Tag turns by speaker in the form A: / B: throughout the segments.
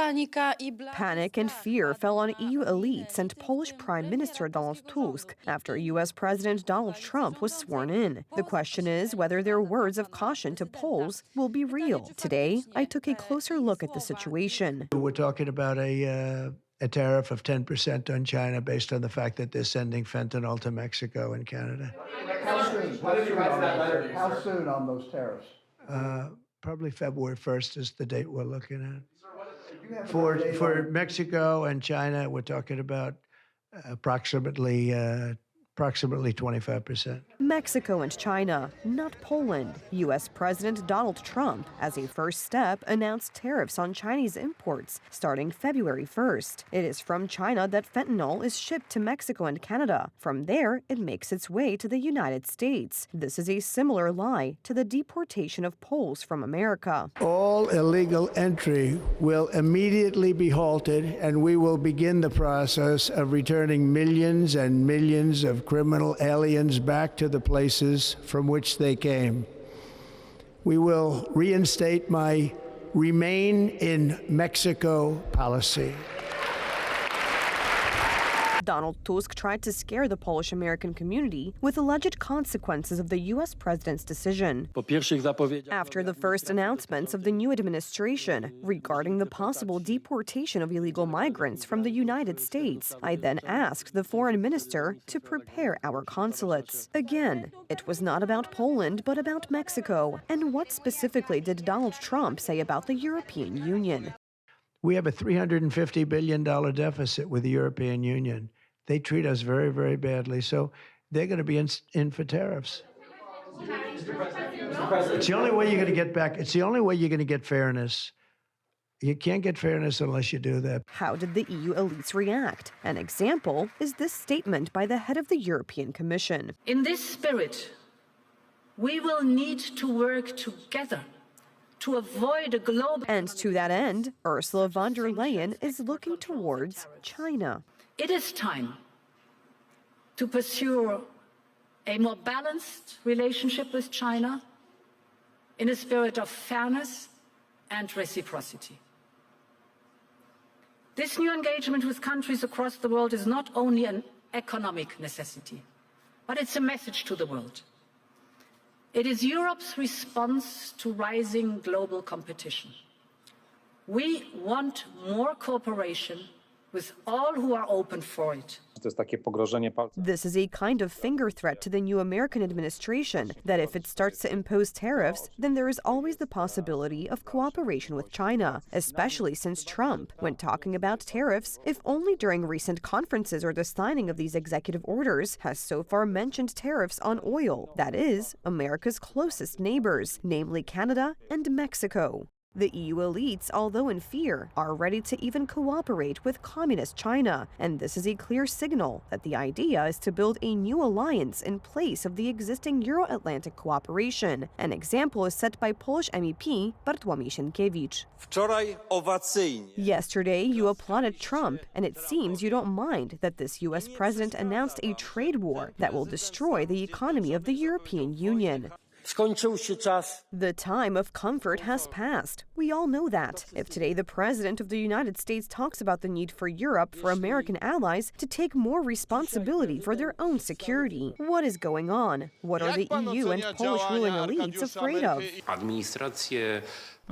A: Panic and fear fell on EU elites and Polish Prime Minister Donald Tusk after U.S. President Donald Trump was sworn in. The question is whether their words of caution to Poles will be real. Today, I took a closer look at the situation.
B: We're talking about a tariff of 10% on China based on the fact that they're sending fentanyl to Mexico and Canada.
C: How soon on those tariffs?
B: Probably February 1st is the date we're looking at. For Mexico and China, we're talking about approximately 25%.
A: Mexico and China, not Poland. U.S. President Donald Trump, as a first step, announced tariffs on Chinese imports starting February 1st. It is from China that fentanyl is shipped to Mexico and Canada. From there, it makes its way to the United States. This is a similar lie to the deportation of Poles from America.
B: All illegal entry will immediately be halted, and we will begin the process of returning millions and millions of criminal aliens back to the places from which they came. We will reinstate my Remain in Mexico policy.
A: Donald Tusk tried to scare the Polish-American community with alleged consequences of the U.S. president's decision. After the first announcements of the new administration regarding the possible deportation of illegal migrants from the United States, I then asked the foreign minister to prepare our consulates. Again, it was not about Poland, but about Mexico. And what specifically did Donald Trump say about the European Union?
B: We have a $350 billion deficit with the European Union. They treat us very, very badly, so they're going to be in for tariffs. It's the only way you're going to get back. It's the only way you're going to get fairness. You can't get fairness unless you do that.
A: How did the EU elites react? An example is this statement by the head of the European Commission.
D: In this spirit, we will need to work together to avoid a global...
A: And to that end, Ursula von der Leyen is looking towards China.
D: It is time to pursue a more balanced relationship with China in a spirit of fairness and reciprocity. This new engagement with countries across the world is not only an economic necessity, but it's a message to the world. It is Europe's response to rising global competition. We want more cooperation with all who are open for it.
A: This is a kind of finger threat to the new American administration that if it starts to impose tariffs, then there is always the possibility of cooperation with China, especially since Trump, when talking about tariffs, if only during recent conferences or the signing of these executive orders, has so far mentioned tariffs on oil, that is, America's closest neighbors, namely Canada and Mexico. The EU elites, although in fear, are ready to even cooperate with communist China, and this is a clear signal that the idea is to build a new alliance in place of the existing Euro-Atlantic cooperation. An example is set by Polish MEP Bartłomiej Sienkiewicz. Yesterday, you applauded Trump, and it seems you don't mind that this U.S. president announced a trade war that will destroy the economy of the European Union. The time of comfort has passed. We all know that. If today the President of the United States talks about the need for Europe, for American allies, to take more responsibility for their own security, what is going on? What are the EU and Polish ruling elites afraid of?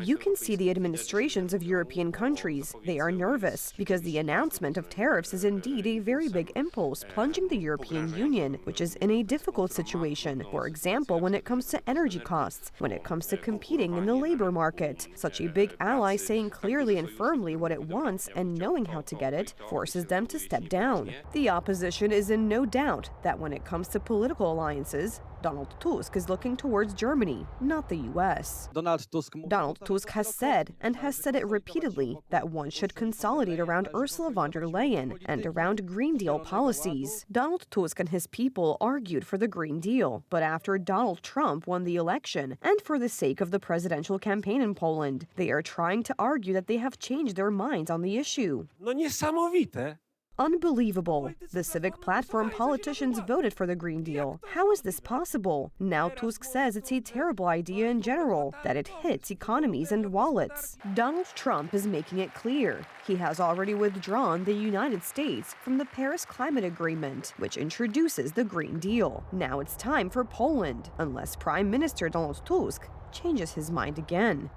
A: You can see the administrations of European countries. They are nervous because the announcement of tariffs is indeed a very big impulse, plunging the European Union, which is in a difficult situation. For example, when it comes to energy costs, when it comes to competing in the labor market. Such a big ally saying clearly and firmly what it wants and knowing how to get it forces them to step down. The opposition is in no doubt that when it comes to political alliances, Donald Tusk is looking towards Germany, not the U.S. Donald Tusk has said, and has said it repeatedly, that one should consolidate around Ursula von der Leyen and around Green Deal policies. Donald Tusk and his people argued for the Green Deal, but after Donald Trump won the election, and for the sake of the presidential campaign in Poland, they are trying to argue that they have changed their minds on the issue.
E: No niesamowite.
A: Unbelievable. The Civic Platform politicians voted for the Green Deal. How is this possible? Now Tusk says it's a terrible idea in general, that it hits economies and wallets. Donald Trump is making it clear. He has already withdrawn the United States from the Paris Climate Agreement, which introduces the Green Deal. Now it's time for Poland, unless Prime Minister Donald Tusk changes his mind again.